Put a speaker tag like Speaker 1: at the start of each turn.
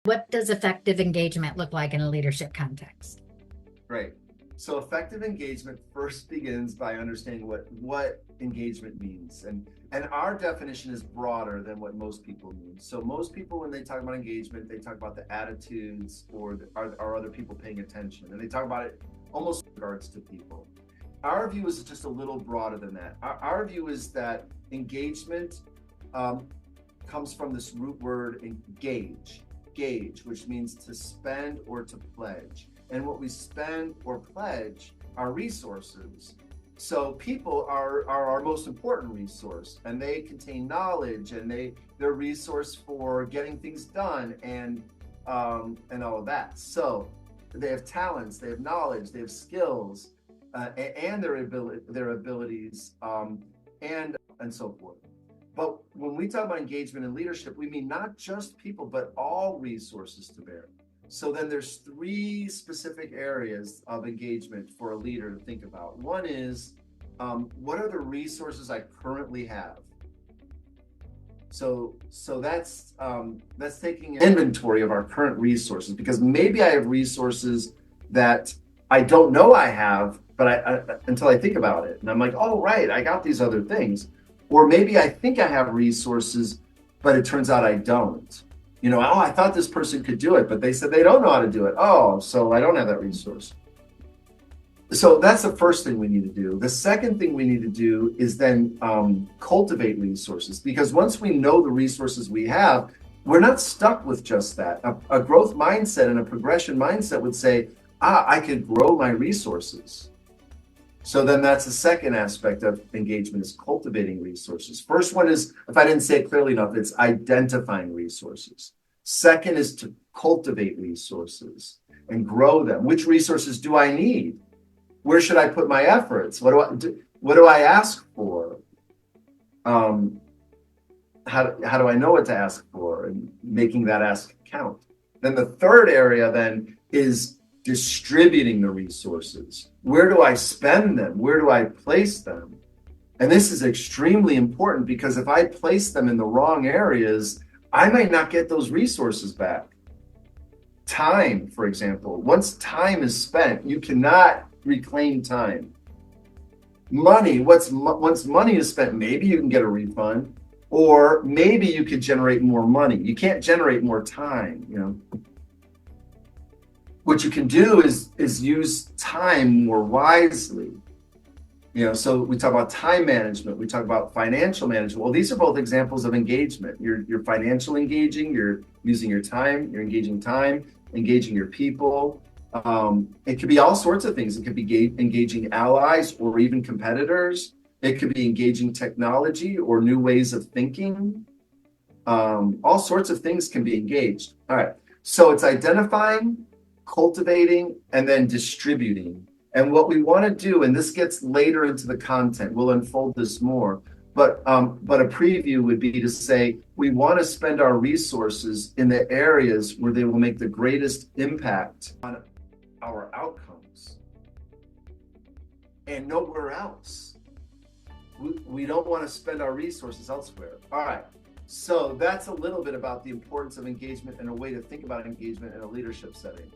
Speaker 1: What does effective engagement look like in a leadership context?
Speaker 2: Right. So effective engagement first begins by understanding what engagement means. And our definition is broader than what most people mean. So most people, when they talk about engagement, they talk about the attitudes or are other people paying attention? And they talk about it almost in regards to people. Our view is just a little broader than that. Our view is that engagement comes from this root word gauge, which means to spend or to pledge. And what we spend or pledge are resources. So people are our most important resource, and they contain knowledge, and they're a resource for getting things done and all of that. So they have talents, they have knowledge, they have skills, and their abilities, and so forth. But when we talk about engagement and leadership, we mean not just people, but all resources to bear. So then there's three specific areas of engagement for a leader to think about. One is, what are the resources I currently have? So that's taking an inventory of our current resources, because maybe I have resources that I don't know I have, but I until I think about it, and I'm like, oh right, I got these other things. Or maybe I think I have resources, but it turns out I don't. Oh, I thought this person could do it, but they said they don't know how to do it. Oh, so I don't have that resource. So that's the first thing we need to do. The second thing we need to do is then cultivate resources, because once we know the resources we have, we're not stuck with just that. A growth mindset and a progression mindset would say, I could grow my resources. So then that's the second aspect of engagement, is cultivating resources. First one is, if I didn't say it clearly enough, it's identifying resources. Second is to cultivate resources and grow them. Which resources do I need? Where should I put my efforts? What do I ask for? How do I know what to ask for, and making that ask count? Then the third area then is distributing the resources. Where do I spend them? Where do I place them? And this is extremely important, because if I place them in the wrong areas, I might not get those resources back. Time, for example. Once time is spent, you cannot reclaim time. Money, once money is spent, maybe you can get a refund, or maybe you could generate more money. You can't generate more time, What you can do is use time more wisely. So we talk about time management, we talk about financial management. Well, these are both examples of engagement. You're financial engaging, you're using your time, you're engaging time, engaging your people. It could be all sorts of things. It could be engaging allies or even competitors. It could be engaging technology or new ways of thinking. All sorts of things can be engaged. All right. So it's identifying, cultivating, and then distributing. And what we want to do, and this gets later into the content, we'll unfold this more, but a preview would be to say, we want to spend our resources in the areas where they will make the greatest impact on our outcomes, and nowhere else. We don't want to spend our resources elsewhere. All right. So that's a little bit about the importance of engagement and a way to think about engagement in a leadership setting.